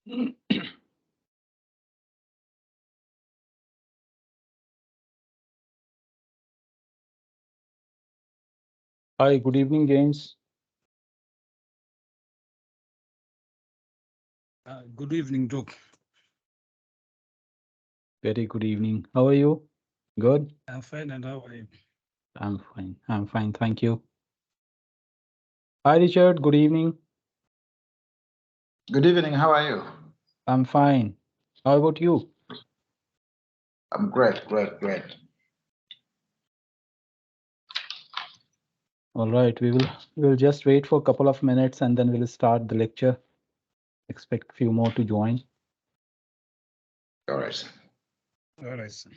Hi, good evening, James. Good evening, Doc. Very good evening. How are you? Good? I'm fine, and how are you? I'm fine. I'm fine. Thank you. Hi, Richard. Good evening. Good evening. How are you? I'm fine. How about you? I'm great. All right. We'll just wait for a couple of minutes and then we'll start the lecture. Expect few more to join. All right. All right, sir.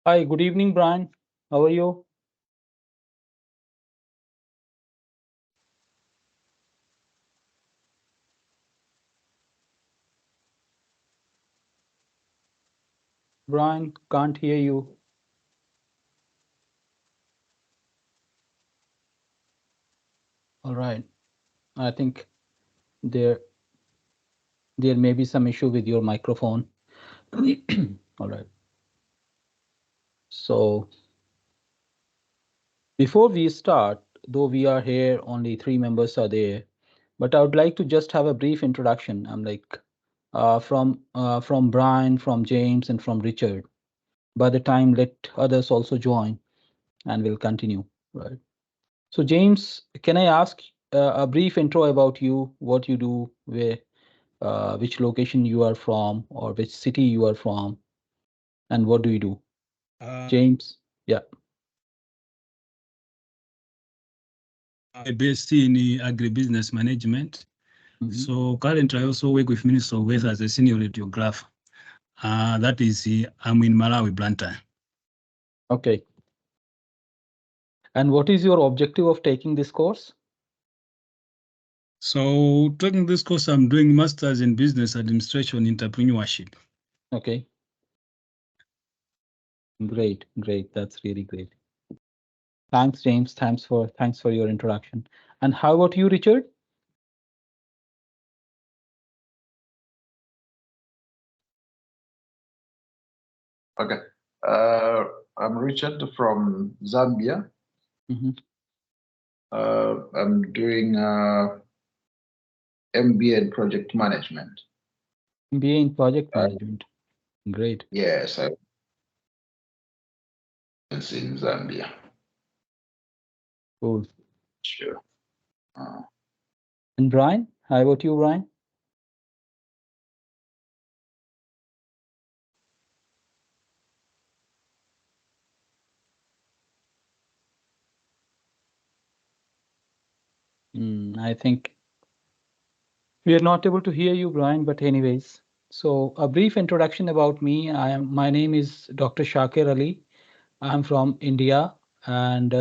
Hi, good evening, Brian. How are you? Brian, can't hear you. All right. I think there may be some issue with your microphone. All right. So before we start, though we are here, only 3 members are there, but I would like to just have a brief introduction. I'm like from Brian, from James, and from Richard. By the time, let others also join, and we'll continue. Right. So James, can I ask a brief intro about you, what you do, where, which location you are from, or which city you are from, and what do you do? James, yeah. I'm based in agribusiness management. So currently, I also work with Minister of Health as a senior radiographer. That is, I'm in Malawi, Blantyre. Okay. And what is your objective of taking this course? So taking this course, I'm doing Masters in Business Administration Entrepreneurship. Okay. Great. That's really great. Thanks, James. Thanks for your introduction. And how about you, Richard? Okay. I'm Richard from Zambia. I'm doing MBA in project management. MBA in project management. Great. Yes, I was in Zambia. Cool. Sure. And Brian, how about you, Brian? I think we are not able to hear you, Brian, but anyways. So a brief introduction about me. My name is Dr. Shakir Ali. I'm from India, and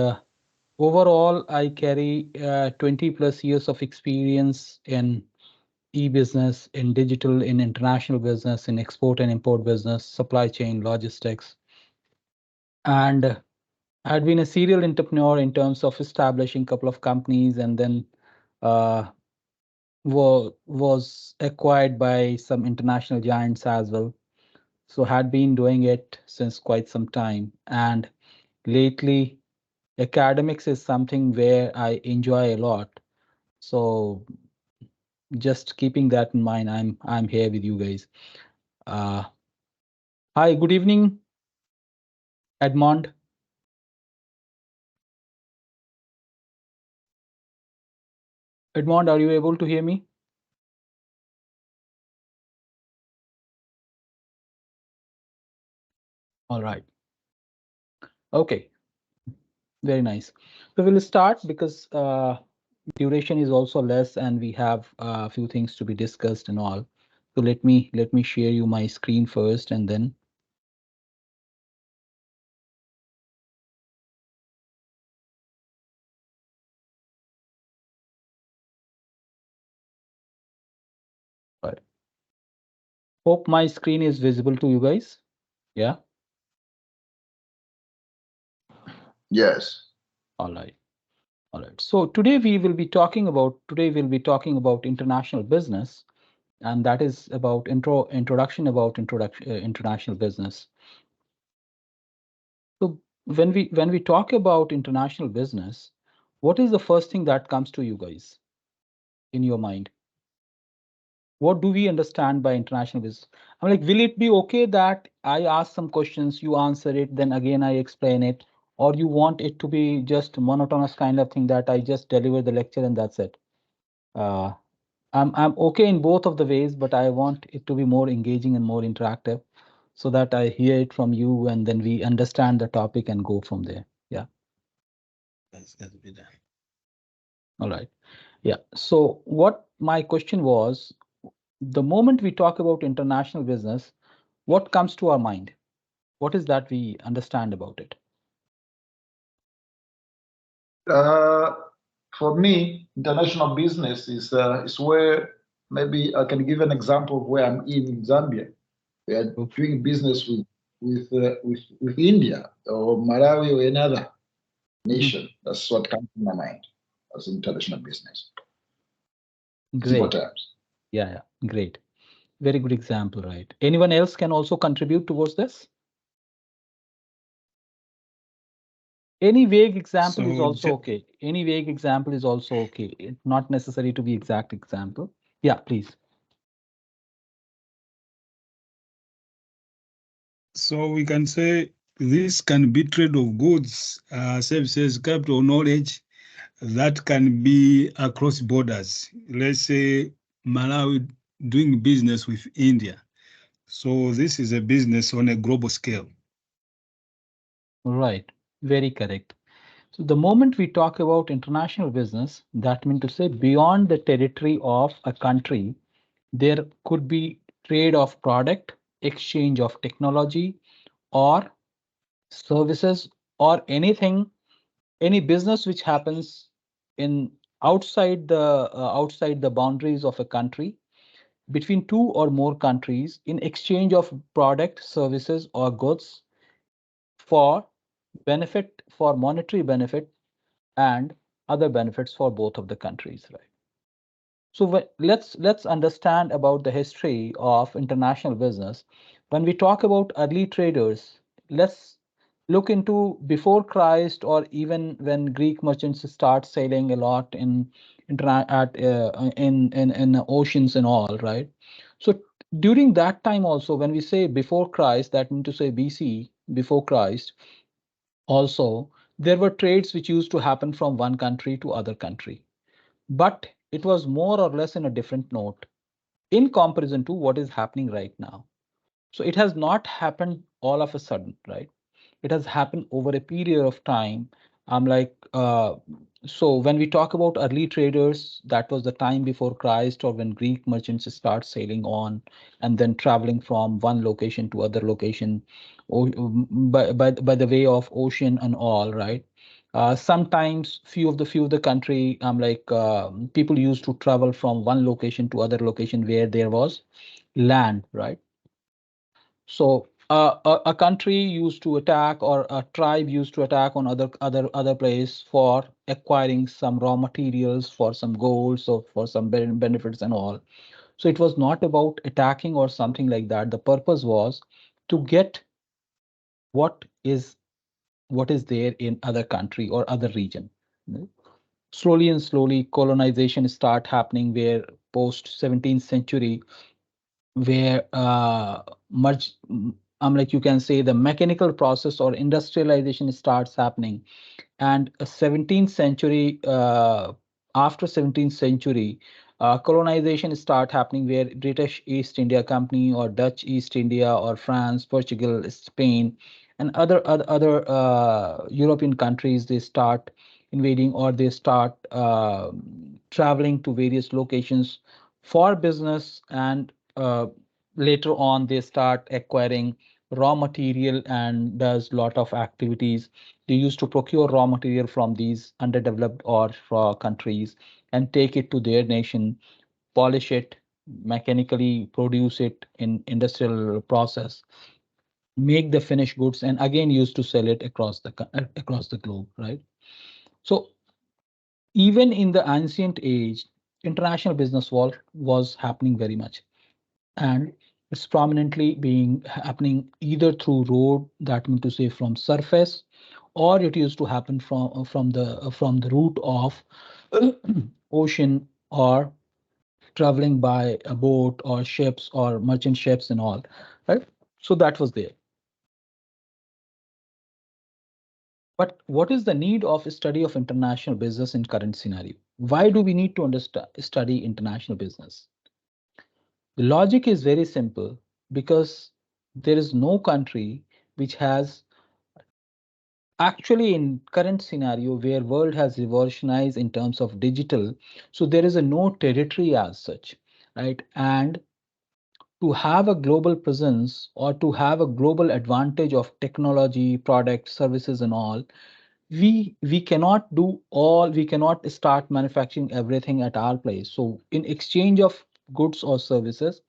overall, I carry 20 plus years of experience in e-business, in digital, in international business, in export and import business, supply chain, logistics. And I'd been a serial entrepreneur in terms of establishing a couple of companies, and then uh, was acquired by some international giants as well. So had been doing it since quite some time. And lately, academics is something where I enjoy a lot. So just keeping that in mind, I'm here with you guys. Uh, Hi, good evening, Edmond. Edmond, are you able to hear me? All right. Okay, very nice. So we'll start because duration is also less and we have a few things to be discussed and all. So let me share you my screen first and then. Right. Hope my screen is visible to you guys. Yeah. Yes. All right. All right. So today we'll be talking about international business, and that is about introduction about international business. So when we talk about international business, what is the first thing that comes to you guys in your mind? What do we understand by international business? I'm like, will it be okay that I ask some questions, you answer it, then again I explain it, or you want it to be just monotonous kind of thing that I just deliver the lecture and that's it? Uh, I'm okay in both of the ways, but I want it to be more engaging and more interactive so that I hear it from you and then we understand the topic and go from there. Yeah. That's got to be done. All right. Yeah. So what my question was, the moment we talk about international business, what comes to our mind? What is that we understand about it? For me, international business is where maybe I can give an example of where I'm in Zambia. We are doing business with India or Malawi or another nation. That's what comes to my mind as international business. Simple Great. terms. Yeah, yeah. Great. Very good example, right? Anyone else can also contribute towards this? Any vague example is So also okay. Any vague example is also okay. It's not necessary to be exact example. Yeah, please. So we can say this can be trade of goods, services, capital, knowledge that can be across borders. Let's say Malawi doing business with India. So this is a business on a global scale. Right. Very correct. So the moment we talk about international business, that means to say beyond the territory of a country, there could be trade of product, exchange of technology or services or anything, any business which happens in outside the boundaries of a country between two or more countries in exchange of product, services or goods for benefit, for monetary benefit and other benefits for both of the countries, right? So let's understand about the history of international business. When we talk about early traders, let's look into before Christ, or even when Greek merchants start sailing a lot in in the oceans and all, right? So during that time also, when we say before Christ, that means to say BC, before Christ, also there were trades which used to happen from one country to other country, but it was more or less in a different note in comparison to what is happening right now. So it has not happened all of a sudden, right? It has happened over a period of time. I'm like, so when we talk about early traders, that was the time before Christ, or when Greek merchants start sailing on and then traveling from one location to other location, by the way of ocean and all, right? Sometimes few of the country, I'm like, people used to travel from one location to other location where there was land, right? So a country used to attack, or a tribe used to attack on other place for acquiring some raw materials, for some gold, or for some benefits and all. So it was not about attacking or something like that. The purpose was to get what is what is there in other country or other region. Slowly and slowly, colonization start happening where post 17th century, where much I'm like, you can say the mechanical process or industrialization starts happening. And a 17th century, after 17th century, colonization start happening where British East India Company or Dutch East India or France, Portugal, Spain, and other European countries, they start invading, or they start traveling to various locations for business. And later on they start acquiring raw material and does lot of activities. They used to procure raw material from these underdeveloped or countries and take it to their nation, polish it, mechanically produce it in industrial process, make the finished goods, and again used to sell it across the globe, right? So even in the ancient age, international business was happening very much, and it's prominently being happening either through road, that means to say from surface, or it used to happen from the route of ocean, or traveling by a boat or ships or merchant ships and all, right? So that was there. But what is the need of a study of international business in current scenario? Why do we need to understand study international business? The logic is very simple, because there is no country which has, actually in current scenario where world has revolutionized in terms of digital, so there is a no territory as such, right? And to have a global presence, or to have a global advantage of technology, product, services and all, we cannot do all, we cannot start manufacturing everything at our place. So in exchange of goods or services,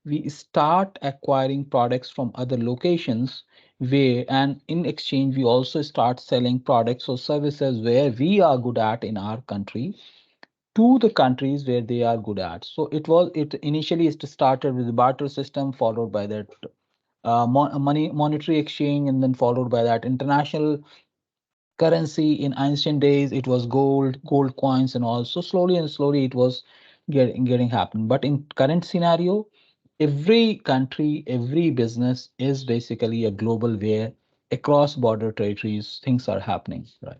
we start acquiring products from other locations, where, and in exchange we also start selling products or services where we are good at in our country, to the countries where they are good at. So it initially it started with the barter system, followed by that monetary exchange, and then followed by that international currency. In ancient days it was gold coins and all. So slowly and slowly it was getting happen. But in current scenario, every country, every business is basically a global, where across border territories things are happening, right?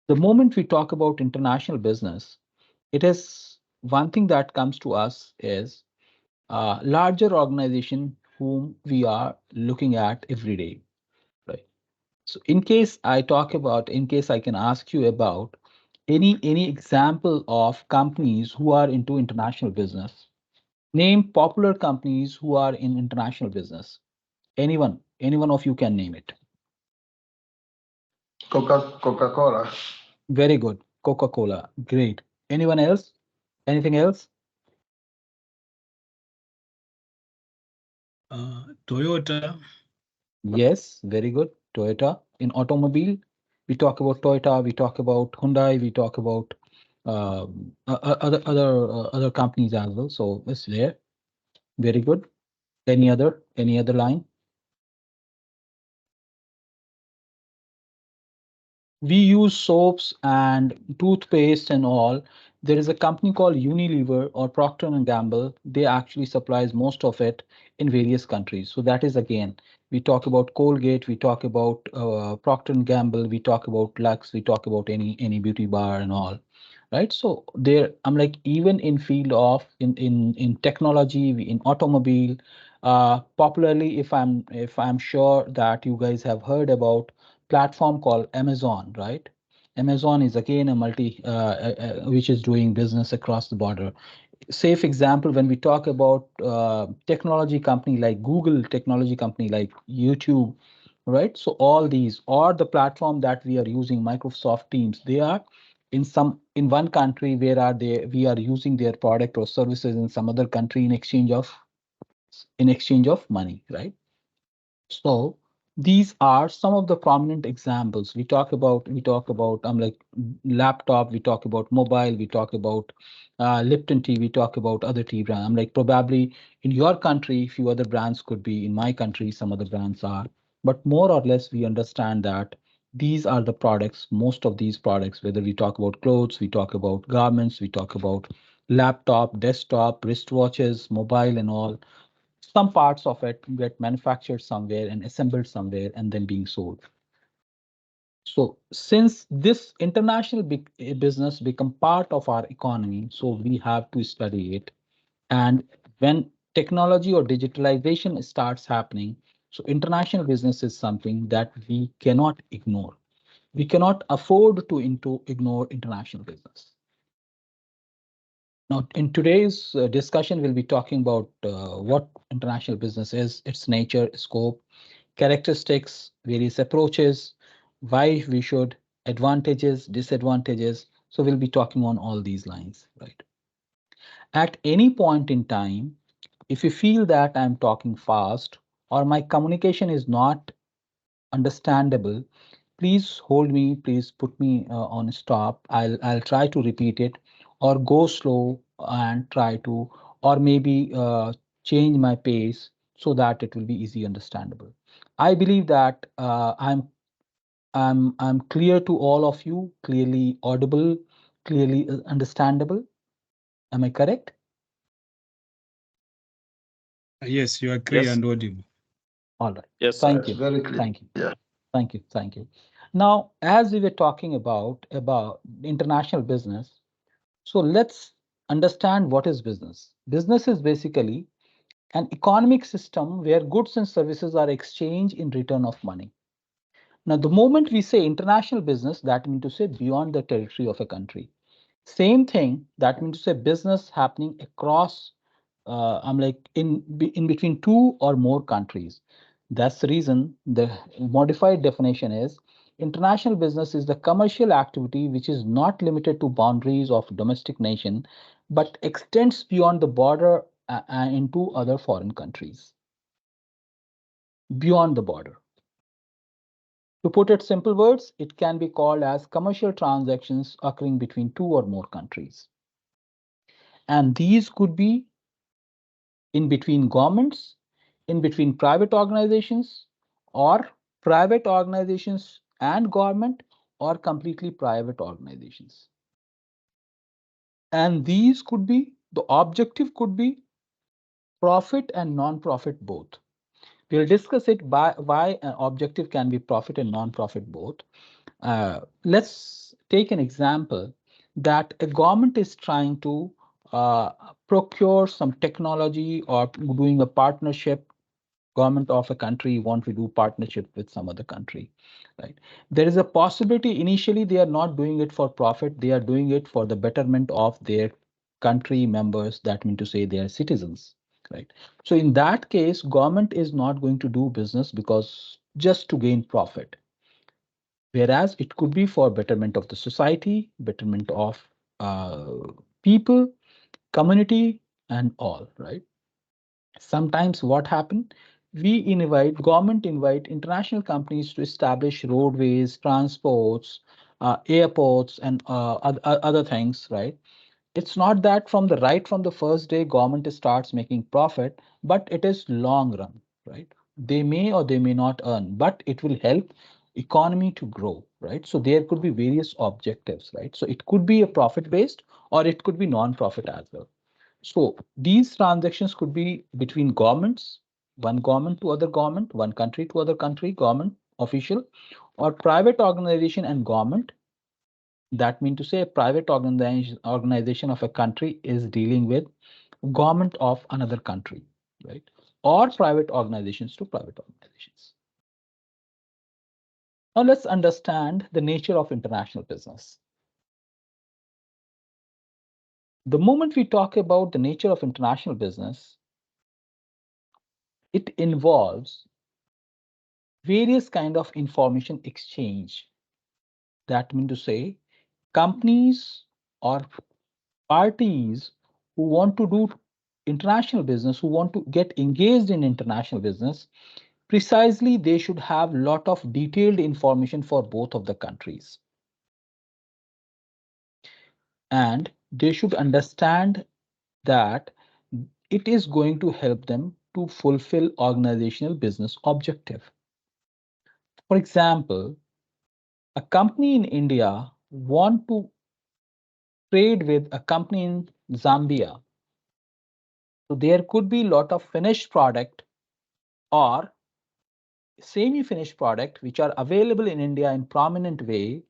The moment we talk about international business, it is one thing that comes to us is larger organization whom we are looking at every day, right? So in case I can ask you about any example of companies who are into international business. Name popular companies who are in international business. Any one of you can name it. Coca-Cola. Very good. Coca-Cola. Great. Anyone else? Anything else? Toyota. Yes, very good. Toyota. In automobile, we talk about Toyota, we talk about Hyundai, we talk about other companies as well. So it's there. Very good. Any other line? We use soaps and toothpaste and all. There is a company called Unilever or Procter and Gamble. They actually supplies most of it in various countries. So that is again, we talk about Colgate, we talk about Procter and Gamble, we talk about Lux, we talk about any beauty bar and all, right? So there, I'm like even in field of in technology, in automobile, popularly, if I'm sure that you guys have heard about platform called Amazon, right? Amazon is again a which is doing business across the border. Safe example, when we talk about technology company like Google, technology company like YouTube, right? So all these or the platform that we are using, Microsoft Teams, they are in one country. Where are they? We are using their product or services in some other country in exchange of money, right? So these are some of the prominent examples. We talk about like laptop, we talk about mobile, we talk about Lipton tea, we talk about other tea brands. I'm like probably in your country, few other brands could be. In my country, some other brands are. But more or less, we understand that these are the products, most of these products, whether we talk about clothes, we talk about garments, we talk about laptop, desktop, wristwatches, mobile, and all, some parts of it get manufactured somewhere and assembled somewhere and then being sold. So since this international business become part of our economy, so we have to study it. And when technology or digitalization starts happening, so international business is something that we cannot ignore. We cannot afford to ignore international business. Now, in today's discussion, we'll be talking about what international business is, its nature, scope, characteristics, various approaches, why we should, advantages, disadvantages. So we'll be talking on all these lines, right? At any point in time, if you feel that I'm talking fast or my communication is not understandable, please hold me, please put me on stop. I'll try to repeat it or go slow and try to, or maybe change my pace so that it will be easy understandable. I believe that I'm clear to all of you, clearly audible, clearly understandable. Am I correct? Yes, you are clear Yes. and audible. All right. Yes, Thank sir. you. Very clear. Thank you. Yeah. Thank you. Thank you. Now, as we were talking about international business, so let's understand what is business. Business is basically an economic system where goods and services are exchanged in return of money. Now, the moment we say international business, that means to say beyond the territory of a country. Same thing, that means to say business happening across, I'm like in between two or more countries. That's the reason the modified definition is international business is the commercial activity which is not limited to boundaries of domestic nation, but extends beyond the border into other foreign countries. Beyond the border. To put it simple words, it can be called as commercial transactions occurring between two or more countries. And these could be in between governments, in between private organizations, or private organizations and government, or completely private organizations. And these could be, the objective could be profit and non-profit both. We'll discuss it by why an objective can be profit and non-profit both. Let's take an example that a government is trying to uh, procure some technology or doing a partnership. Government of a country want to do partnership with some other country, right? There is a possibility initially they are not doing it for profit, they are doing it for the betterment of their country members, that mean to say their citizens, right? So in that case, government is not going to do business because just to gain profit, whereas it could be for betterment of the society, betterment of uh, people, community, and all, right? Sometimes what happen, government invite international companies to establish roadways, transports, airports, and other things, right? It's not that from the first day government starts making profit, but it is long run, right? They may or they may not earn, but it will help economy to grow, right? So there could be various objectives, right? So it could be a profit-based or it could be non-profit as well. So these transactions could be between governments, one government to other government, one country to other country, government official, or private organization and government. That means to say a private organization of a country is dealing with government of another country, right? Or private organizations to private organizations. Now let's understand the nature of international business. The moment we talk about the nature of international business, it involves various kind of information exchange. That means to say companies or parties who want to do international business, who want to get engaged in international business, precisely they should have lot of detailed information for both of the countries. And they should understand that it is going to help them to fulfill organizational business objective. For example, a company in India want to trade with a company in Zambia. So there could be a lot of finished product or semi-finished product which are available in India in prominent way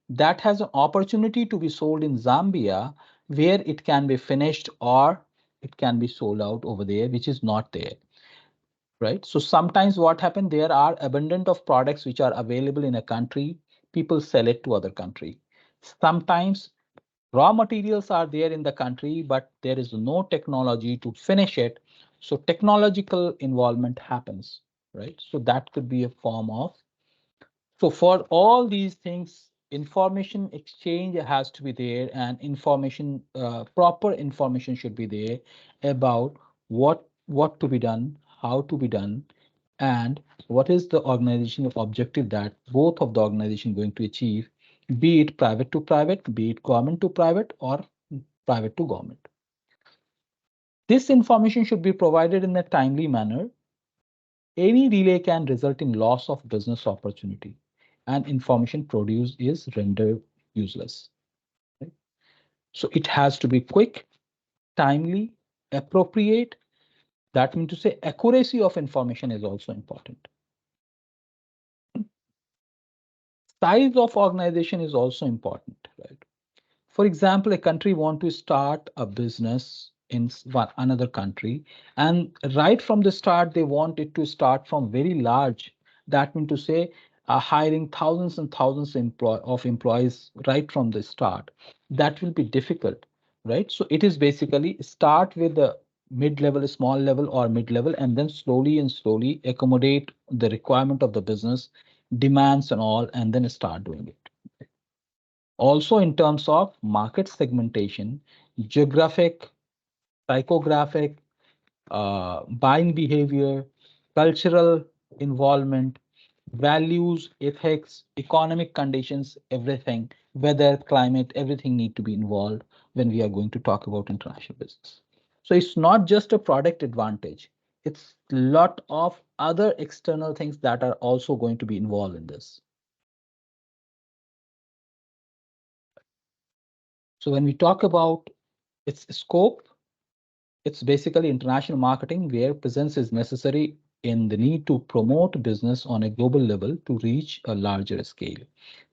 that has an opportunity to be sold in Zambia where it can be finished or it can be sold out over there, which is not there, right? So sometimes what happens, there are abundant of products which are available in a country, people sell it to other country. Sometimes raw materials are there in the country, but there is no technology to finish it. So technological involvement happens, right? So that could be a form of. So for all these things, information exchange has to be there and proper information should be there about what to be done, how to be done, and what is the organizational objective that both of the organization going to achieve, be it private to private, be it government to private, or private to government. This information should be provided in a timely manner. Any delay can result in loss of business opportunity, and information produced is rendered useless. Right? So it has to be quick, timely, appropriate. That means to say accuracy of information is also important. Size of organization is also important, right? For example, a country want to start a business in another country, and right from the start, they want it to start from very large. That means to say, hiring thousands and thousands of employees right from the start. That will be difficult, right? So it is basically start with the mid-level, small level, or mid-level, and then slowly and slowly accommodate the requirement of the business, demands and all, and then start doing it. Also, in terms of market segmentation, geographic, psychographic, buying behavior, cultural involvement, values, ethics, economic conditions, everything, weather, climate, everything need to be involved when we are going to talk about international business. So it's not just a product advantage. It's a lot of other external things that are also going to be involved in this. So when we talk about its scope, it's basically international marketing where presence is necessary in the need to promote business on a global level to reach a larger scale.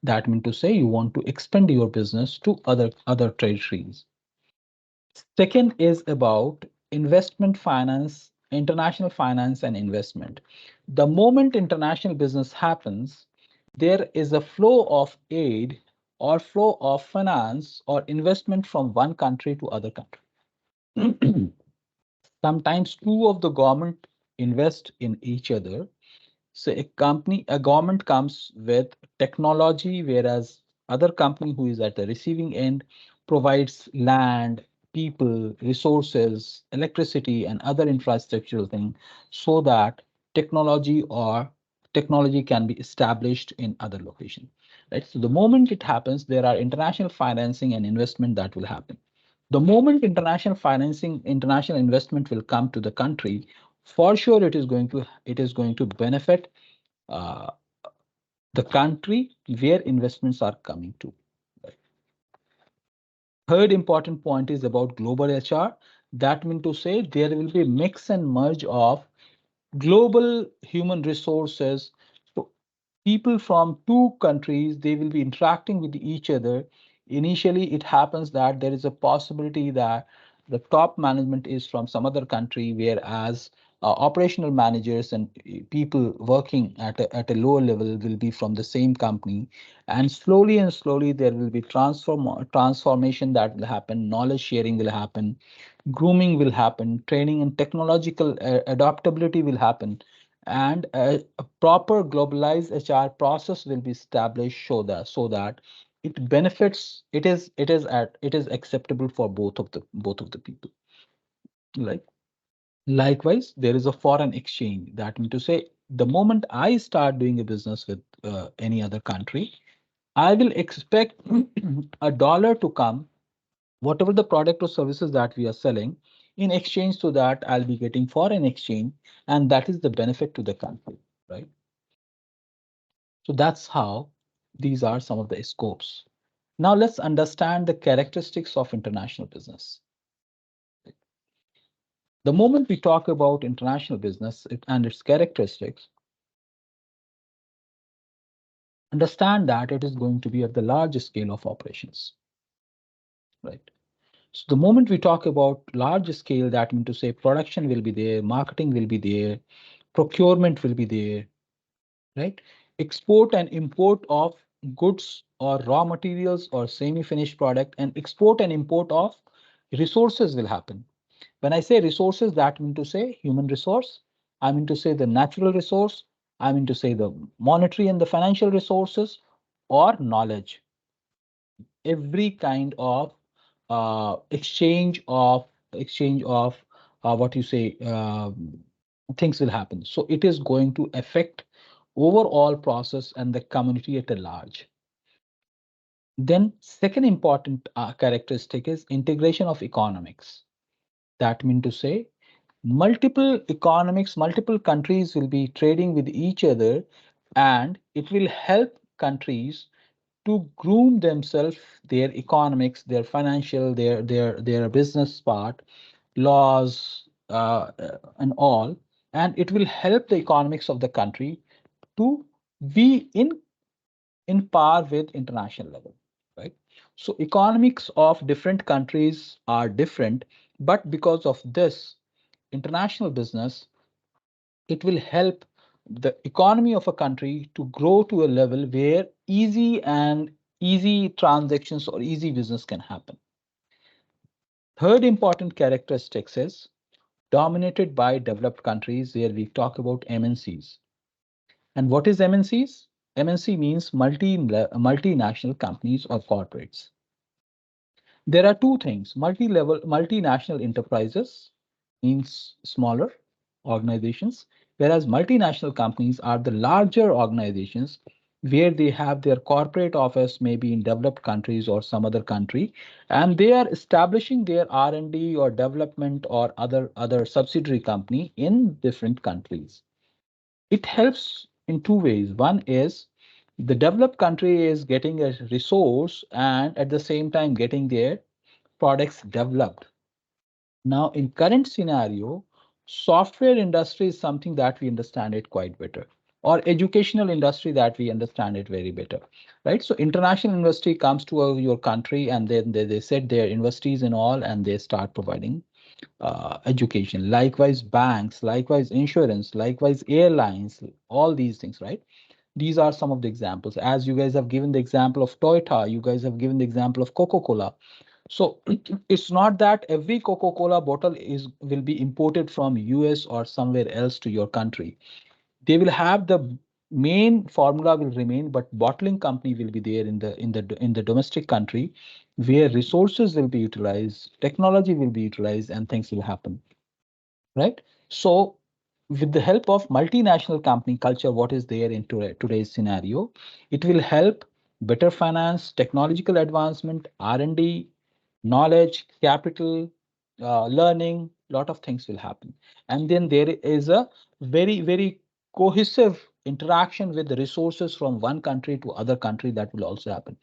That means to say you want to expand your business to other territories. Second is about investment finance, international finance and investment. The moment international business happens, there is a flow of aid or flow of finance or investment from one country to other country. Sometimes two of the government invest in each other. So a government comes with technology, whereas other company who is at the receiving end provides land, people, resources, electricity, and other infrastructural thing so that technology can be established in other location. Right. So the moment it happens, there are international financing and investment that will happen. The moment international financing, international investment will come to the country, for sure it is going to benefit uh, the country where investments are coming to. Third important point is about global HR. That means to say there will be a mix and merge of global human resources. So people from two countries, they will be interacting with each other. Initially, it happens that there is a possibility that the top management is from some other country, whereas operational managers and people working at a lower level will be from the same company. And slowly there will be transformation that will happen, knowledge sharing will happen, grooming will happen, training and technological adaptability will happen, and a proper globalized HR process will be established so that it benefits, it is acceptable for both of the people. Like likewise, there is a foreign exchange. That means to say, the moment I start doing a business with any other country, I will expect a dollar to come, whatever the product or services that we are selling, in exchange to that I'll be getting foreign exchange, and that is the benefit to the country, right? So that's how these are some of the scopes. Now let's understand the characteristics of international business. The moment we talk about international business and its characteristics, understand that it is going to be at the large scale of operations, right? So the moment we talk about large scale, that means to say production will be there, marketing will be there, procurement will be there, right? Export and import of goods or raw materials or semi-finished product, and export and import of resources will happen. When I say resources, that mean to say human resource, I mean to say the natural resource, I mean to say the monetary and the financial resources, or knowledge. Every kind of exchange of what you say, things will happen. So it is going to affect overall process and the community at a large. Then second important characteristic is integration of economics. That mean to say multiple economics, multiple countries will be trading with each other, and it will help countries to groom themselves, their economics, their financial, their business part, laws, and all, and it will help the economics of the country to be in par with international level, right? So economics of different countries are different, but because of this international business, it will help the economy of a country to grow to a level where easy transactions or easy business can happen. Third important characteristics is dominated by developed countries, where we talk about MNCs. And what is MNCs? MNC means multinational companies or corporates. There are two things. Multinational enterprises means smaller organizations, whereas multinational companies are the larger organizations where they have their corporate office maybe in developed countries or some other country, and they are establishing their R&D or development or other subsidiary company in different countries. It helps in two ways. One is the developed country is getting a resource and at the same time getting their products developed. Now, in current scenario, software industry is something that we understand it quite better, or educational industry that we understand it very better, right? So international industry comes to your country, and then they set their industries and all, and they start providing education. Likewise, banks, likewise, insurance, likewise, airlines, all these things, right? These are some of the examples. As you guys have given the example of Toyota, you guys have given the example of Coca-Cola. So it's not that every Coca-Cola bottle will be imported from US or somewhere else to your country. They will have the main formula will remain, but bottling company will be there in the domestic country, where resources will be utilized, technology will be utilized, and things will happen, right? So with the help of multinational company culture, what is there in today's scenario, it will help better finance, technological advancement, R&D, knowledge, capital, learning, lot of things will happen. And then there is a very cohesive interaction with the resources from one country to other country, that will also happen.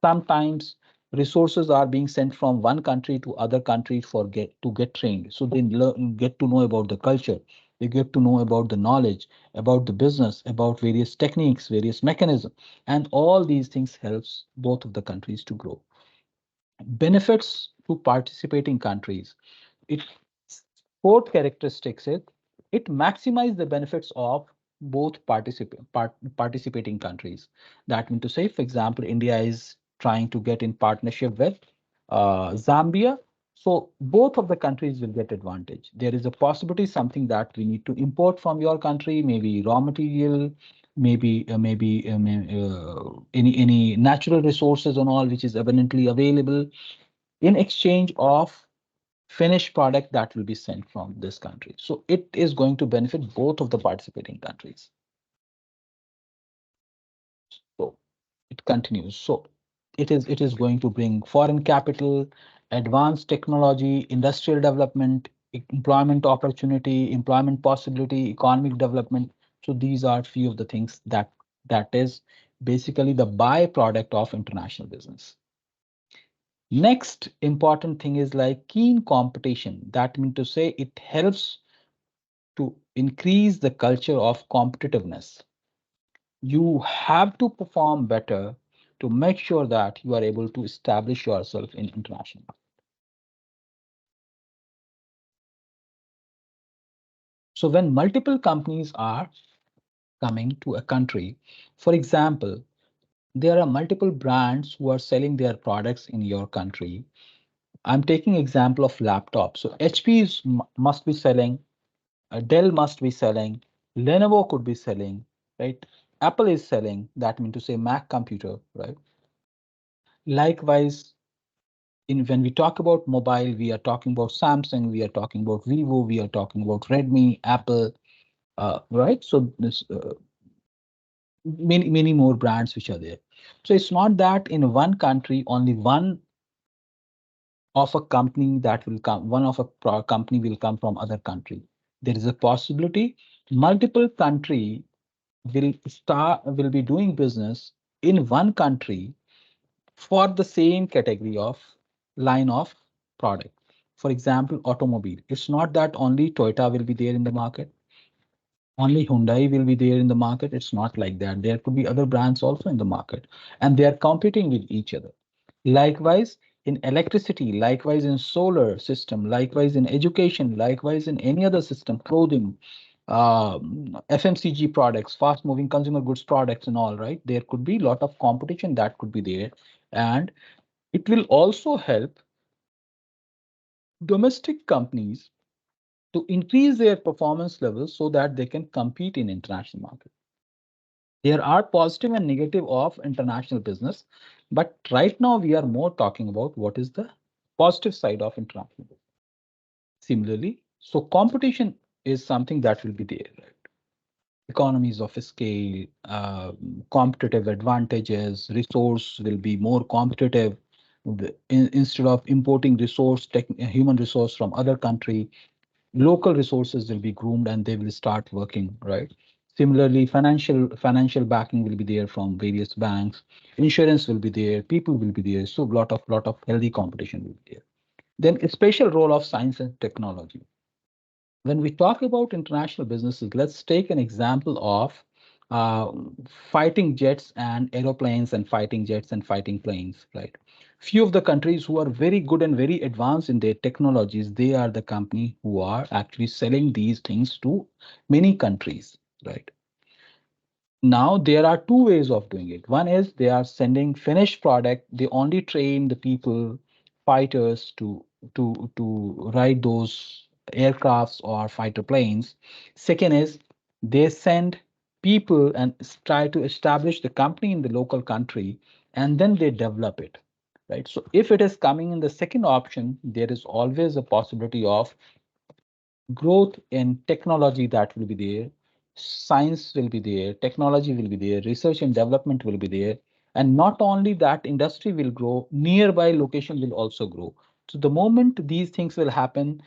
Sometimes resources are being sent from one country to other countries for get trained, so they get to know about the culture, they get to know about the knowledge, about the business, about various techniques, various mechanisms, and all these things helps both of the countries to grow. Benefits to participating countries. It fourth characteristics is it maximize the benefits of both participating countries. That means to say, for example, India is trying to get in partnership with Zambia. So both of the countries will get advantage. There is a possibility something that we need to import from your country, maybe raw material, maybe any natural resources and all which is abundantly available in exchange of finished product that will be sent from this country. So it is going to benefit both of the participating countries. So it continues. So it is going to bring foreign capital, advanced technology, industrial development, employment opportunity, employment possibility, economic development. So these are few of the things that is basically the byproduct of international business. Next important thing is like keen competition. That means to say it helps to increase the culture of competitiveness. You have to perform better to make sure that you are able to establish yourself in international. So when multiple companies are coming to a country, for example, there are multiple brands who are selling their products in your country. I'm taking example of laptops. So HP must be selling, Dell must be selling, Lenovo could be selling, right? Apple is selling, that means to say Mac computer, right? Likewise, when we talk about mobile, we are talking about Samsung, we are talking about Vivo, we are talking about Redmi, Apple, right? So this many more brands which are there. So it's not that in one country only one of a company that will come, one of a company will come from other country. There is a possibility multiple country will be doing business in one country for the same category of line of product. For example, automobile. It's not that only Toyota will be there in the market, only Hyundai will be there in the market. It's not like that. There could be other brands also in the market, and they are competing with each other. Likewise, in electricity, likewise in solar system, likewise in education, likewise in any other system, clothing, FMCG products, fast moving consumer goods products and all, right? There could be a lot of competition that could be there. And it will also help domestic companies to increase their performance levels so that they can compete in international market. There are positive and negative of international business, but right now we are more talking about what is the positive side of international business. Similarly, so competition is something that will be there, right? Economies of scale, competitive advantages, resource will be more competitive. Instead of importing human resource from other country, local resources will be groomed and they will start working, right? Similarly, financial backing will be there from various banks, insurance will be there, people will be there. So lot of healthy competition will be there. Then a special role of science and technology. When we talk about international businesses, let's take an example of uh, fighting jets and aeroplanes and fighting jets and fighting planes, right? Few of the countries who are very good and very advanced in their technologies, they are the company who are actually selling these things to many countries, right? Now there are two ways of doing it. One is they are sending finished product. They only train the people, fighters to ride those aircrafts or fighter planes. Second is they send people and try to establish the company in the local country, and then they develop it, right? So if it is coming in the second option, there is always a possibility of growth in technology that will be there, science will be there, technology will be there, research and development will be there. And not only that, industry will grow, nearby location will also grow. So the moment these things will happen,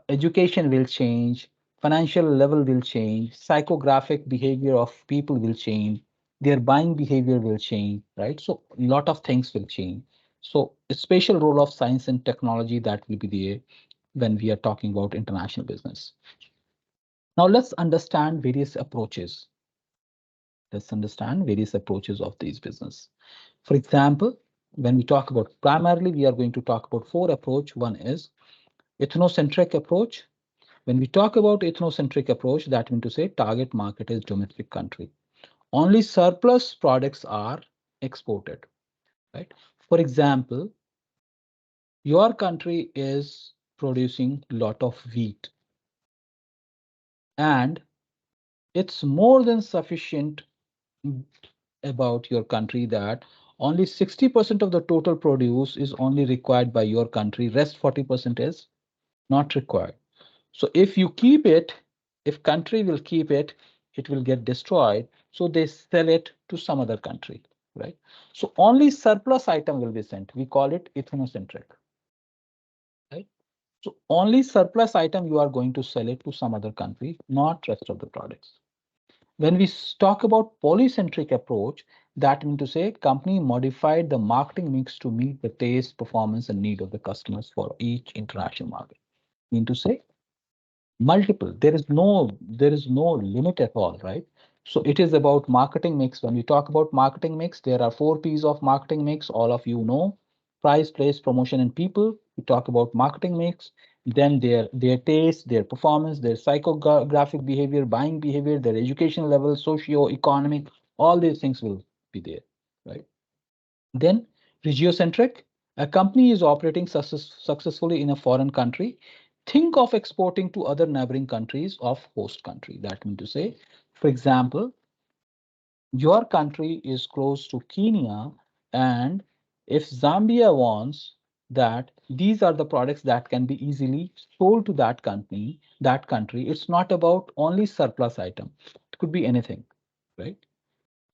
education will change, financial level will change, psychographic behavior of people will change, their buying behavior will change, right? So a lot of things will change. So a special role of science and technology that will be there when we are talking about international business. Now let's understand various approaches. Let's understand various approaches of these business. For example, when we talk about primarily, we are going to talk about four approach. One is ethnocentric approach. When we talk about ethnocentric approach, that means to say target market is domestic country. Only surplus products are exported, right? For example, your country is producing a lot of wheat and it's more than sufficient about your country that only 60% of the total produce is only required by your country, rest 40% is not required. So if you keep it, if country will keep it, it will get destroyed. So they sell it to some other country, right? So only surplus item will be sent. We call it ethnocentric, right? So only surplus item you are going to sell it to some other country, not rest of the products. When we talk about polycentric approach, that means to say company modified the marketing mix to meet the taste, performance, and need of the customers for each international market. Mean to say multiple. There is no limit at all, right? So it is about marketing mix. When we talk about marketing mix, there are four P's of marketing mix. All of you know: price, place, promotion, and people. We talk about marketing mix. Then their taste, their performance, their psychographic behavior, buying behavior, their education level, socio-economic, all these things will be there, right? Then regiocentric, a company is operating successfully in a foreign country. Think of exporting to other neighboring countries of host country. That means to say, for example, your country is close to Kenya, and if Zambia wants that these are the products that can be easily sold to that country, it's not about only surplus item. It could be anything, right?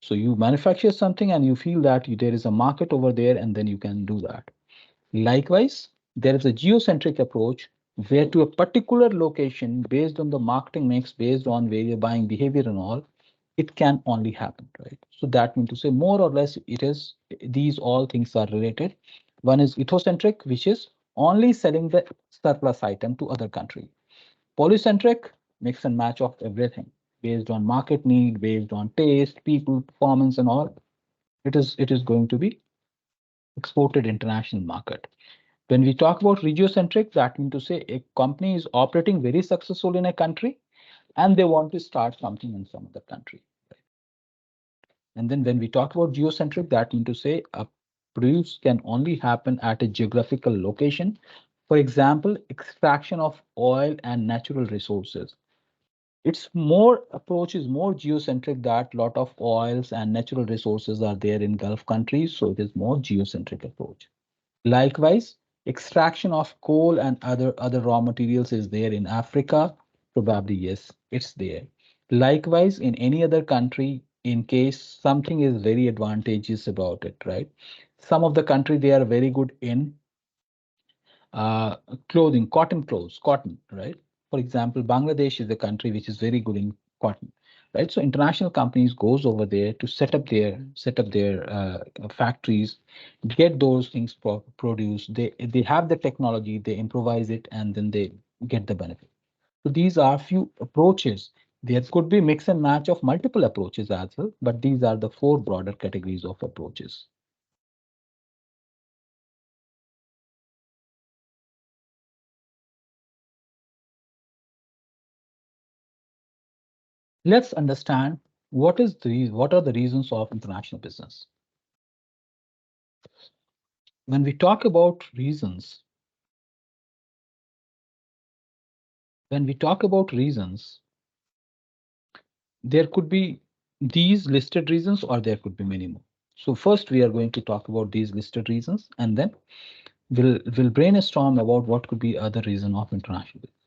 So you manufacture something and you feel that there is a market over there, and then you can do that. Likewise, there is a geocentric approach where to a particular location based on the marketing mix, based on various buying behavior and all, it can only happen, right? So that means to say more or less it is these all things are related. One is ethocentric, which is only selling the surplus item to other country. Polycentric, mix and match of everything based on market need, based on taste, people, performance, and all. It is going to be exported international market. When we talk about regiocentric, that means to say a company is operating very successful in a country and they want to start something in some other country. And then when we talk about geocentric, that means to say a produce can only happen at a geographical location. For example, extraction of oil and natural resources. Its more approach is more geocentric, that lot of oils and natural resources are there in Gulf countries, so it is more geocentric approach. Likewise, extraction of coal and other raw materials is there in Africa. Probably, yes, it's there. Likewise, in any other country, in case something is very advantageous about it, right? Some of the country, they are very good in uh, clothing, cotton clothes, cotton, right? For example, Bangladesh is a country which is very good in cotton, right? So international companies goes over there to set up their factories, get those things produced. They have the technology, they improvise it, and then they get the benefit. So these are few approaches. There could be mix and match of multiple approaches as well, but these are the four broader categories of approaches. Let's understand what are the reasons of international business. When we talk about reasons, when we talk about reasons, there could be these listed reasons or there could be many more. So first we are going to talk about these listed reasons, and then we'll brainstorm about what could be other reason of international business.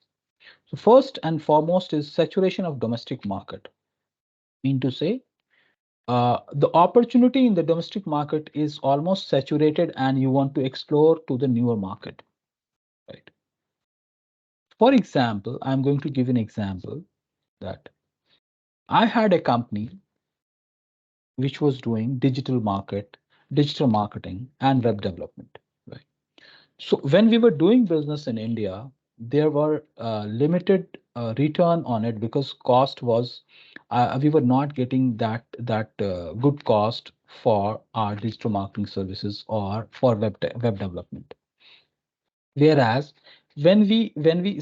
So first and foremost is saturation of domestic market. Mean to say the opportunity in the domestic market is almost saturated and you want to explore to the newer market, right? For example, I'm going to give an example that I had a company which was doing digital marketing and web development, right? So when we were doing business in India, there were limited return on it because cost was we were not getting that good cost for our digital marketing services or for web development. Whereas when we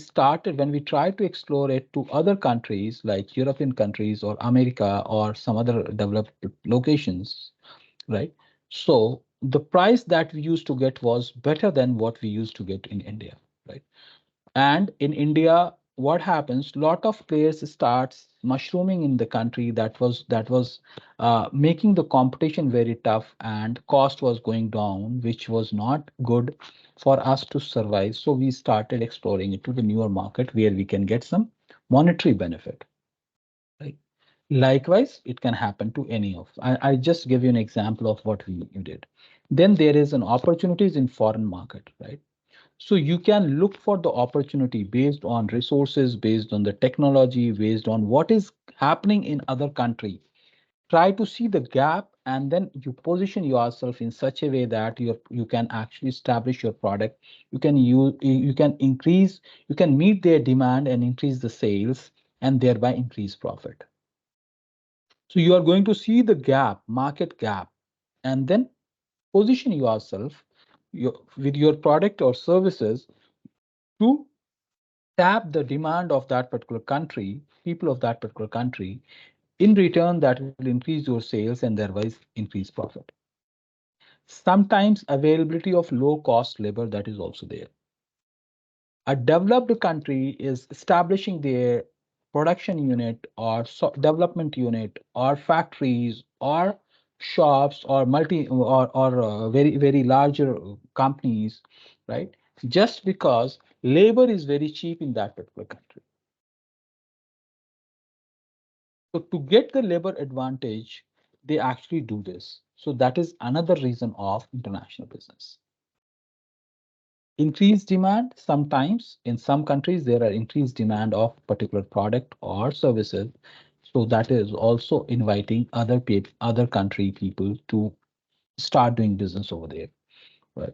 tried to explore it to other countries like European countries or America or some other developed locations, right? So the price that we used to get was better than what we used to get in India, right? And in India, what happens? Lot of players starts mushrooming in the country that was making the competition very tough and cost was going down, which was not good for us to survive. So we started exploring it to the newer market where we can get some monetary benefit, right? Likewise, it can happen to any of. I just give you an example of what we did. Then there is an opportunities in foreign market, right? So you can look for the opportunity based on resources, based on the technology, based on what is happening in other country. Try to see the gap and then you position yourself in such a way that you can actually establish your product. You can increase, you can meet their demand and increase the sales and thereby increase profit. So you are going to see the gap, market gap, and then position yourself with your product or services to tap the demand of that particular country, people of that particular country. In return, that will increase your sales and thereby increase profit. Sometimes availability of low cost labor that is also there. A developed country is establishing their production unit or development unit or factories or shops or very larger companies, right? Just because labor is very cheap in that particular country. So to get the labor advantage, they actually do this. So that is another reason of international business. Increased demand, sometimes in some countries there are increased demand of particular product or services. So that is also inviting other country people to start doing business over there, right?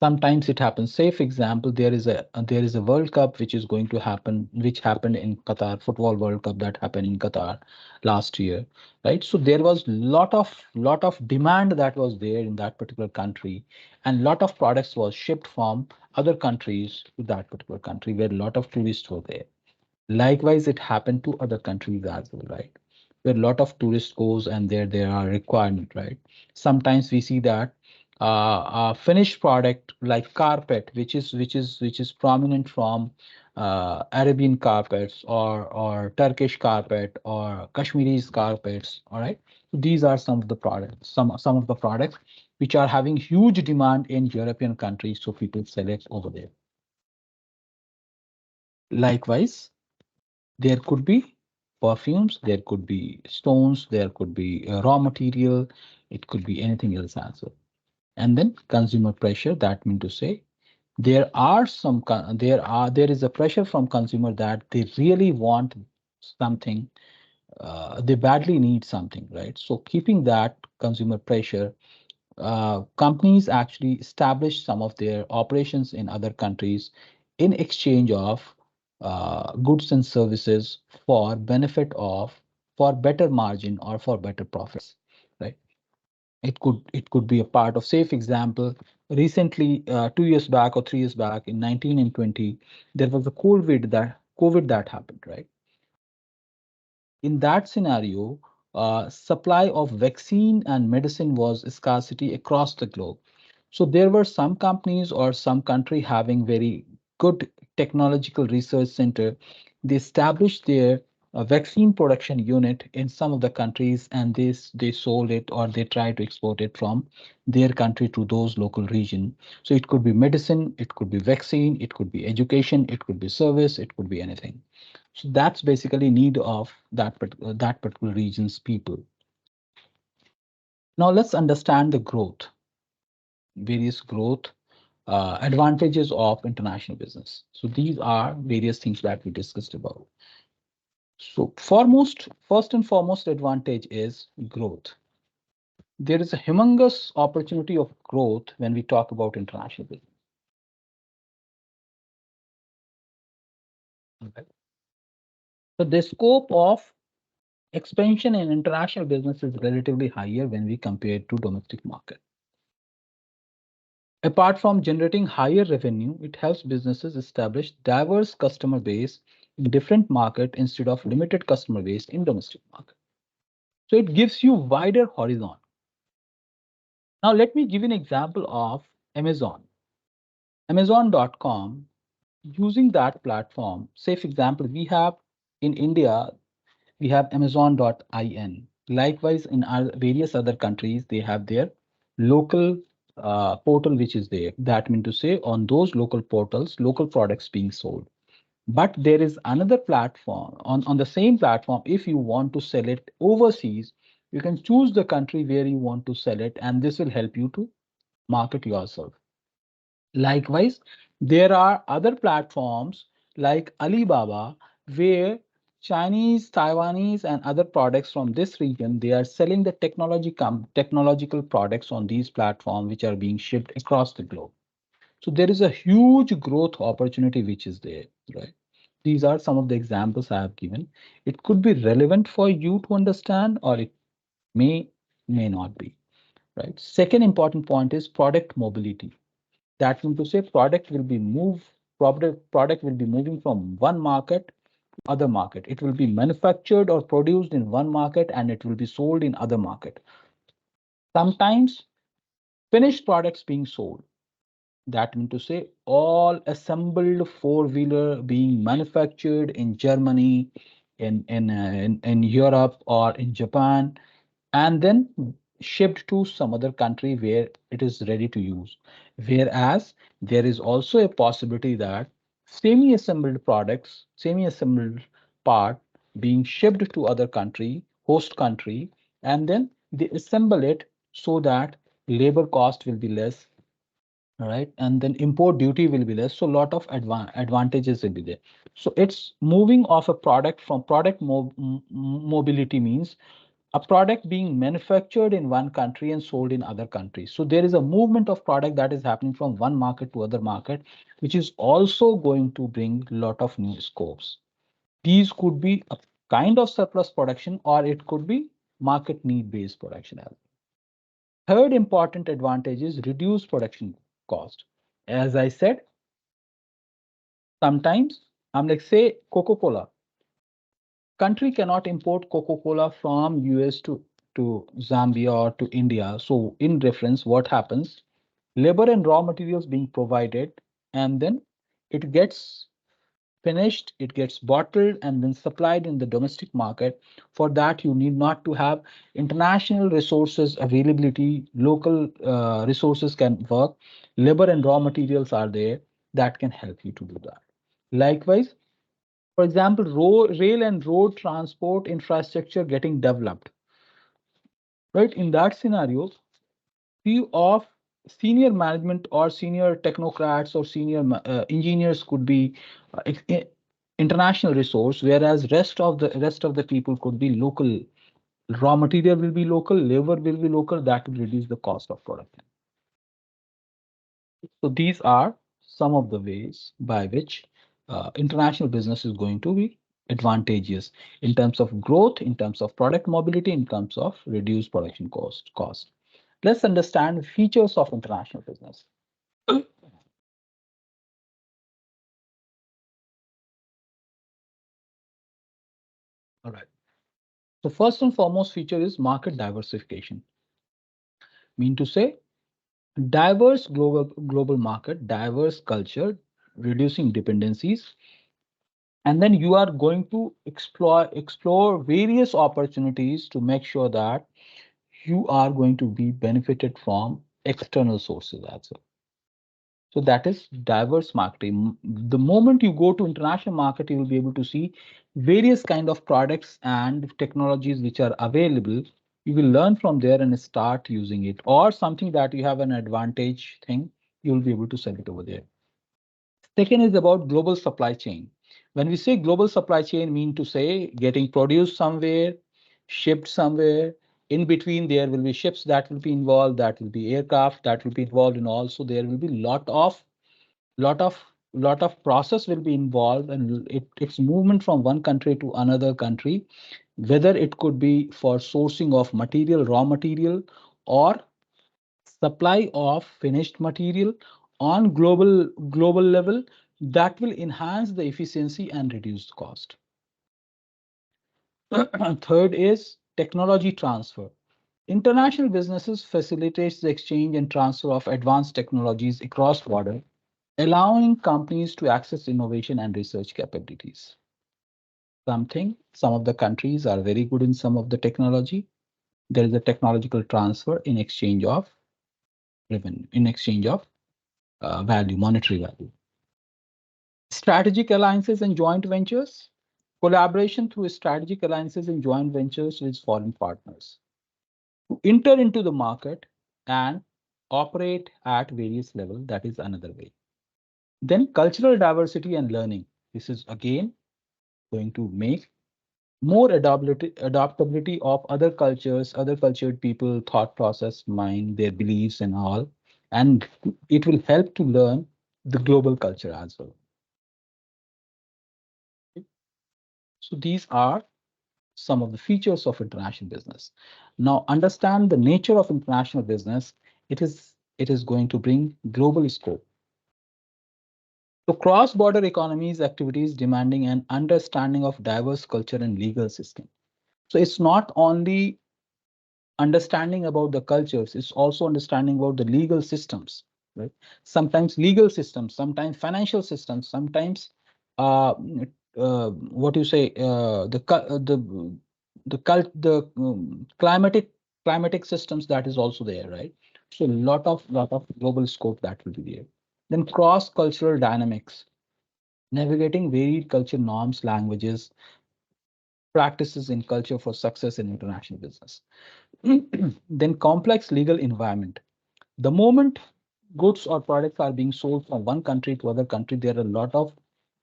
Sometimes it happens. Say, for example, there is a World Cup which is going to happen, which happened in Qatar, football World Cup that happened in Qatar last year, right? So there was lot of demand that was there in that particular country, and lot of products was shipped from other countries to that particular country where a lot of tourists were there. Likewise, it happened to other countries as well, right? Where a lot of tourists goes and there are requirement, right? Sometimes we see that a finished product like carpet, which is prominent from Arabian carpets or Turkish carpet or Kashmiri's carpets. All right, these are some of the products, some of the products which are having huge demand in European countries, so people select over there. Likewise, there could be perfumes, there could be stones, there could be raw material, it could be anything else as well. And then consumer pressure, that mean to say there is a pressure from consumer that they really want something, they badly need something, right? So keeping that consumer pressure, companies actually establish some of their operations in other countries in exchange of goods and services for for better margin or for better profits, right? It could be a part of safe example. Recently, 2 years back or 3 years back in 19 and 20, there was a COVID that happened, right? In that scenario, supply of vaccine and medicine was scarcity across the globe. So there were some companies or some country having very good technological research center. They established their vaccine production unit in some of the countries, and they sold it or they tried to export it from their country to those local region. So it could be medicine, it could be vaccine, it could be education, it could be service, it could be anything. So that's basically need of that particular region's people. Now let's understand the growth, various growth advantages of international business. So these are various things that we discussed about. So first and foremost advantage is growth. There is a humongous opportunity of growth when we talk about international business. Okay. So the scope of expansion in international business is relatively higher when we compare to domestic market. Apart from generating higher revenue, it helps businesses establish diverse customer base in different market instead of limited customer base in domestic market. So it gives you wider horizon. Now let me give you an example of Amazon. Amazon.com, using that platform, say for example, we have in India, we have Amazon.in. Likewise, in our various other countries, they have their local portal, which is there. That means to say, on those local portals, local products being sold. But there is another platform on the same platform. If you want to sell it overseas, you can choose the country where you want to sell it, and this will help you to market yourself. Likewise, there are other platforms like Alibaba, where Chinese, Taiwanese, and other products from this region, they are selling the technological products on these platforms, which are being shipped across the globe. So there is a huge growth opportunity which is there, right? These are some of the examples I have given. It could be relevant for you to understand, or it may not be, right? Second important point is product mobility. That means to say product will be moving from one market to other market. It will be manufactured or produced in one market and it will be sold in other market. Sometimes finished products being sold. That means to say all assembled four-wheeler being manufactured in Germany, in Europe or in Japan, and then shipped to some other country where it is ready to use. Whereas there is also a possibility that semi-assembled part being shipped to other country, host country, and then they assemble it so that labor cost will be less, right? And then import duty will be less. So a lot of advantages will be there. So it's moving of a product from mobility means a product being manufactured in one country and sold in other countries. So there is a movement of product that is happening from one market to other market, which is also going to bring a lot of new scopes. These could be a kind of surplus production, or it could be market need based production. Third important advantage is reduced production cost. As I said, sometimes I'm like, say Coca-Cola. Country cannot import Coca-Cola from US to Zambia or to India. So in reference, what happens? Labor and raw materials being provided, and then it gets finished, it gets bottled and then supplied in the domestic market. For that, you need not to have international resources availability. Local resources can work. Labor and raw materials are there that can help you to do that. Likewise, for example, rail and road transport infrastructure getting developed. Right, in that scenario, few of senior management or senior technocrats or senior engineers could be international resource, whereas rest of the people could be local. Raw material will be local, labor will be local. That will reduce the cost of production. So these are some of the ways by which international business is going to be advantageous in terms of growth, in terms of product mobility, in terms of reduced production cost. Let's understand features of international business. All right. So first and foremost feature is market diversification. Mean to say, diverse global market, diverse culture, reducing dependencies, and then you are going to explore various opportunities to make sure that you are going to be benefited from external sources as well. So that is diverse marketing. The moment you go to international market, you will be able to see various kind of products and technologies which are available. You will learn from there and start using it, or something that you have an advantage thing you'll be able to sell it over there. Second is about global supply chain. When we say global supply chain, mean to say getting produced somewhere, shipped somewhere. In between, there will be ships that will be involved, that will be aircraft that will be involved, and also there will be lot of lot of process will be involved, and its movement from one country to another country, whether it could be for sourcing of material, raw material, or supply of finished material on global level, that will enhance the efficiency and reduce cost. Third is technology transfer. International businesses facilitates the exchange and transfer of advanced technologies across border, allowing companies to access innovation and research capabilities. Some of the countries are very good in some of the technology. There is a technological transfer in exchange of revenue, in exchange of value, monetary value. Strategic alliances and joint ventures. Collaboration through strategic alliances and joint ventures with foreign partners to enter into the market and operate at various levels. That is another way. Then cultural diversity and learning. This is again going to make more adaptability of other cultures, other cultured people, thought process, mind, their beliefs and all. And it will help to learn the global culture as well. So these are some of the features of international business. Now understand the nature of international business. It is going to bring global scope. So cross-border economies activities demanding an understanding of diverse culture and legal system. So it's not only understanding about the cultures, it's also understanding about the legal systems, right? Sometimes legal systems, sometimes financial systems, sometimes what you say the climatic systems that is also there, right? So lot of global scope that will be there. Then cross-cultural dynamics, navigating varied culture norms, languages, practices in culture for success in international business. Then complex legal environment. The moment goods or products are being sold from one country to other country, there are a lot of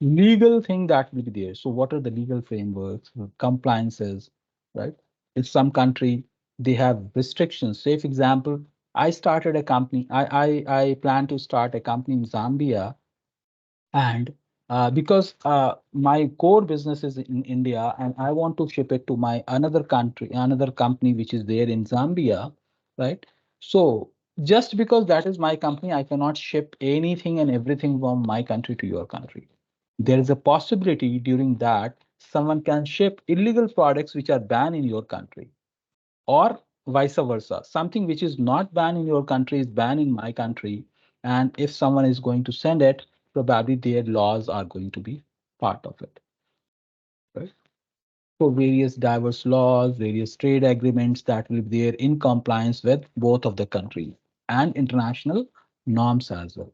legal thing that will be there. So what are the legal frameworks, compliances, right? In some country, they have restrictions. Say, for example, I started a company. I plan to start a company in Zambia, and because my core business is in India, and I want to ship it to my another country, another company which is there in Zambia, right? So just because that is my company, I cannot ship anything and everything from my country to your country. There is a possibility during that someone can ship illegal products which are banned in your country, or vice versa. Something which is not banned in your country is banned in my country. And if someone is going to send it, probably their laws are going to be part of it. Right? So various diverse laws, various trade agreements that will be there in compliance with both of the countries and international norms as well.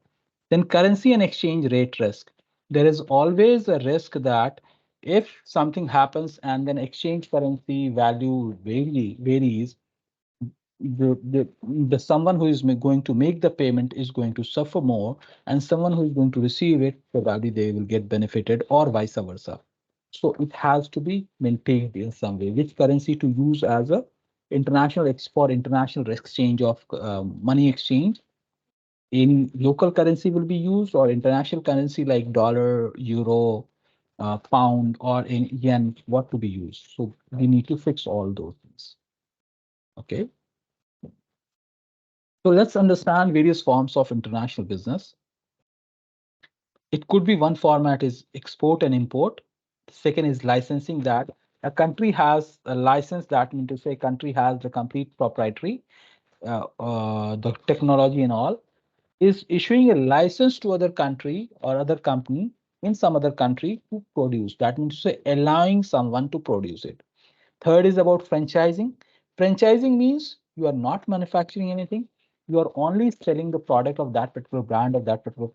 Then currency and exchange rate risk. There is always a risk that if something happens and then exchange currency value varies, the someone who is going to make the payment is going to suffer more, and someone who is going to receive it, probably they will get benefited, or vice versa. So it has to be maintained in some way, which currency to use as a international for international exchange of money exchange. In local currency will be used, or international currency like dollar, euro, pound, or in yen, what to be used. So we need to fix all those things. Okay. So let's understand various forms of international business. It could be one format is export and import. Second is licensing, that a country has a license, that means to say country has the complete proprietary, the technology and all, is issuing a license to other country or other company in some other country to produce. That means to say allowing someone to produce it. Third is about franchising. Franchising means you are not manufacturing anything. You are only selling the product of that particular brand of that particular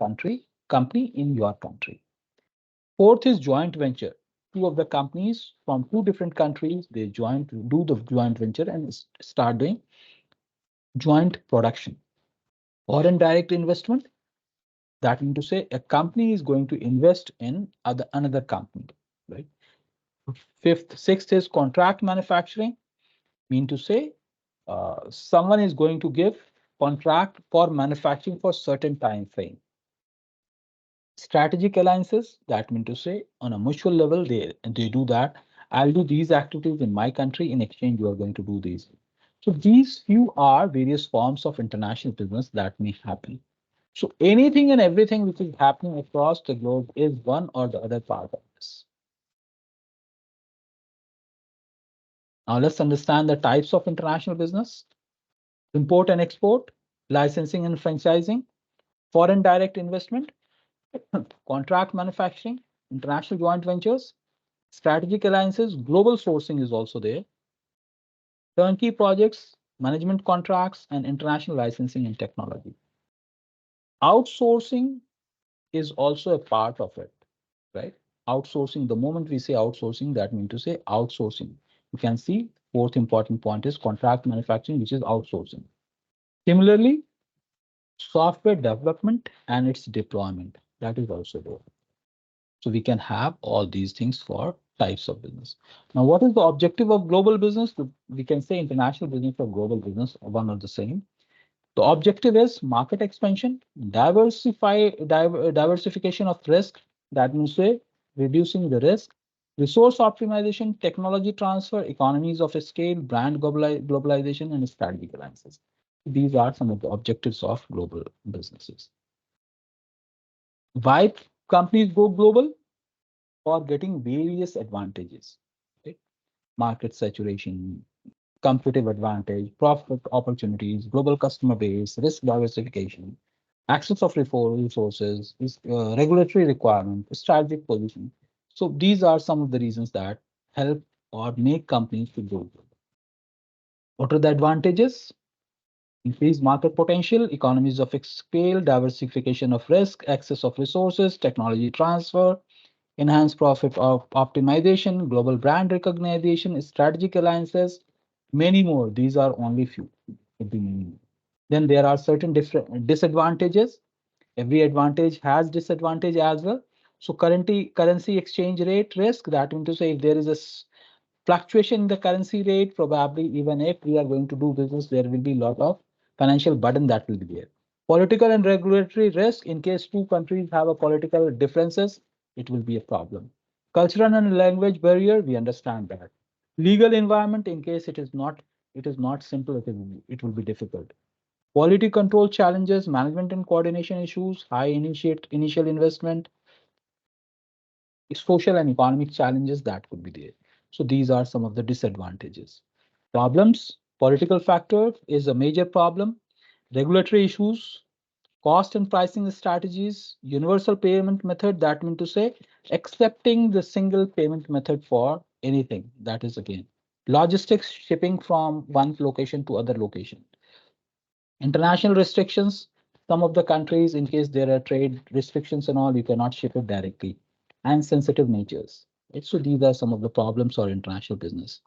company in your country. Fourth is joint venture. Two of the companies from two different countries, they do the joint venture and start doing joint production. Foreign direct investment. That means to say a company is going to invest in another company, right? Sixth is contract manufacturing. Mean to say someone is going to give contract for manufacturing for certain time frame. Strategic alliances, that mean to say on a mutual level, they do that. I'll do these activities in my country, in exchange you are going to do these. So these few are various forms of international business that may happen. So anything and everything which is happening across the globe is one or the other part of this. Now let's understand the types of international business: import and export, licensing and franchising, foreign direct investment, contract manufacturing, international joint ventures, strategic alliances, global sourcing is also there, turnkey projects, management contracts, and international licensing and technology. Outsourcing is also a part of it, right? Outsourcing, the moment we say outsourcing, that means to say outsourcing. You can see fourth important point is contract manufacturing, which is outsourcing. Similarly, software development and its deployment, that is also there. So we can have all these things for types of business. Now, what is the objective of global business? We can say international business or global business are one or the same. The objective is market expansion, diversification of risk. That means say reducing the risk, resource optimization, technology transfer, economies of scale, brand globalization, and strategic alliances. These are some of the objectives of global businesses. Why companies go global? For getting various advantages, right? Market saturation, competitive advantage, profit opportunities, global customer base, risk diversification, access of resources, regulatory requirement, strategic position. So these are some of the reasons that help or make companies to grow. What are the advantages? Increased market potential, economies of scale, diversification of risk, access of resources, technology transfer, enhanced profit of optimization, global brand recognition, strategic alliances, many more. These are only few. Then there are certain different disadvantages. Every advantage has disadvantage as well. So currency exchange rate risk, that means to say if there is a fluctuation in the currency rate, probably even if we are going to do business, there will be a lot of financial burden that will be there. Political and regulatory risk, in case two countries have a political differences, it will be a problem. Cultural and language barrier, we understand that. Legal environment, in case it is not simple, it will be difficult. Quality control challenges, management and coordination issues, high initial investment, social and economic challenges that could be there. So these are some of the disadvantages. Problems, political factor is a major problem. Regulatory issues, cost and pricing strategies, universal payment method, that means to say accepting the single payment method for anything. That is again logistics, shipping from one location to other location. International restrictions, some of the countries, in case there are trade restrictions and all, you cannot ship it directly, and sensitive natures. Right? So these are some of the problems for international business.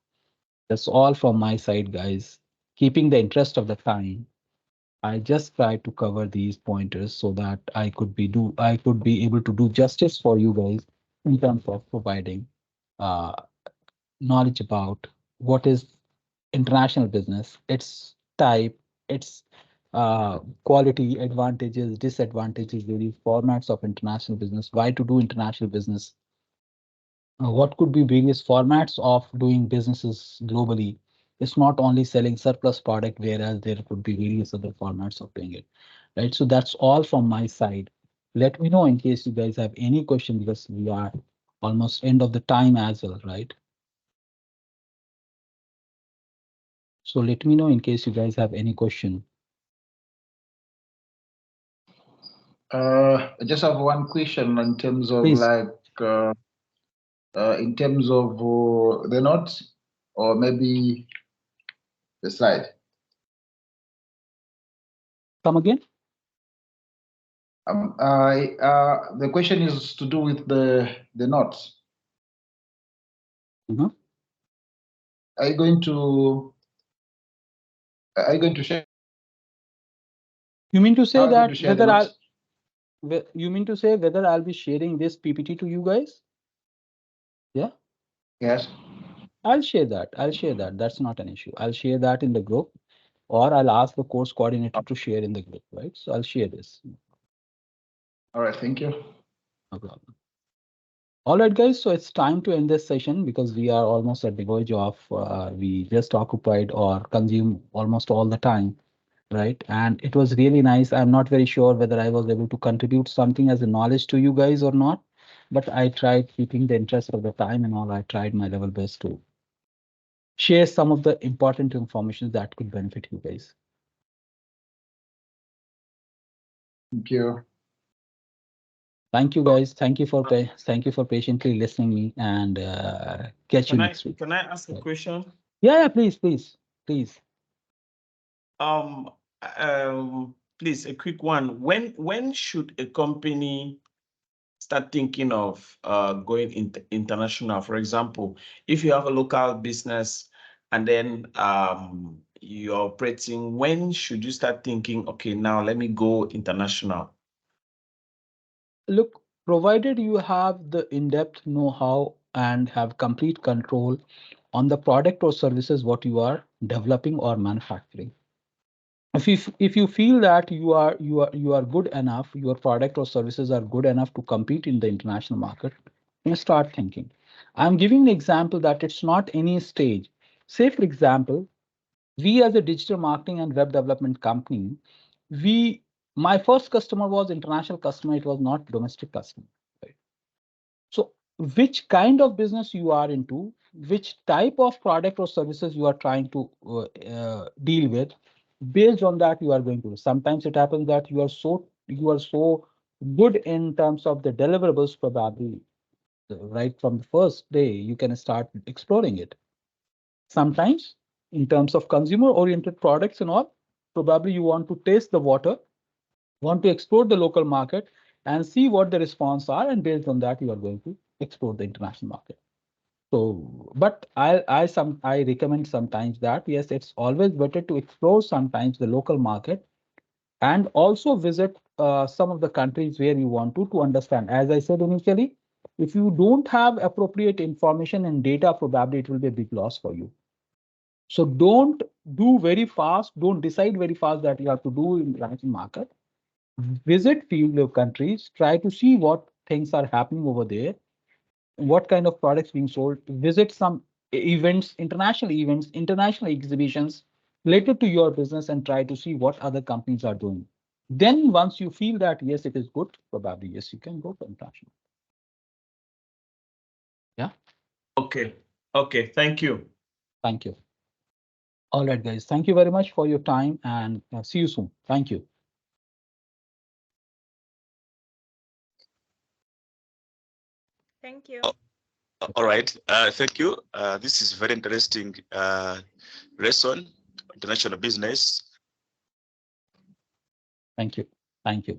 That's all from my side, guys. Keeping the interest of the time, I just tried to cover these pointers so that I could be able to do justice for you guys in terms of providing uh, knowledge about what is international business, its type, its quality, advantages, disadvantages, various formats of international business, why to do international business, what could be various formats of doing businesses globally. It's not only selling surplus product, whereas there could be various other formats of doing it, right? So that's all from my side. Let me know in case you guys have any question, because we are almost end of the time as well, right? So let me know in case you guys have any question. I just have one question in terms of Please. in terms of the notes, or maybe the slide. Come again? The question is to do with the notes. Mm-hmm. Are you going to share? You mean to say that whether You mean to say whether I'll be sharing this PPT to you guys? Yeah, Yes. I'll share that. I'll share that. That's not an issue. I'll share that in the group, or I'll ask the course coordinator to share in the group, right? So I'll share this. All right. Thank you. No problem. All right, guys. So it's time to end this session because we are almost at the verge of we just occupied or consume almost all the time, right? And it was really nice. I'm not very sure whether I was able to contribute something as a knowledge to you guys or not, but I tried keeping the interest of the time and all. I tried my level best to share some of the important information that could benefit you guys. Thank you. Thank you, guys. Thank you for patiently listening me and catch you next week. Can I ask a question? Yeah, please. Please, a quick one. When should a company start thinking of going international? For example, if you have a local business and then you're operating, when should you start thinking, okay, now let me go international? Look, provided you have the in-depth know-how and have complete control on the product or services what you are developing or manufacturing. If you feel that you are good enough, your product or services are good enough to compete in the international market, you start thinking. I'm giving an example that it's not any stage. Say, for example, we as a digital marketing and web development company, my first customer was international customer, it was not domestic customer, right? So which kind of business you are into, which type of product or services you are trying to deal with, based on that you are going to. Sometimes it happens that you are so good in terms of the deliverables, probably right from the first day you can start exploring it. Sometimes in terms of consumer oriented products and all, probably you want to taste the water, want to explore the local market and see what the response are, and based on that you are going to explore the international market. So, but I recommend sometimes that yes, it's always better to explore sometimes the local market and also visit some of the countries where you want to understand. As I said initially, if you don't have appropriate information and data, probably it will be a big loss for you. So don't do very fast, don't decide very fast that you have to do in the international market. Visit few countries, try to see what things are happening over there, what kind of products being sold, visit some events, international exhibitions related to your business and try to see what other companies are doing. Then once you feel that yes, it is good, probably yes, you can go for international. Yeah. Okay. Thank you. Thank you. All right, guys. Thank you very much for your time and see you soon. Thank you. Thank you. All right. Thank you. This is very interesting lesson, international business. Thank you. Thank you.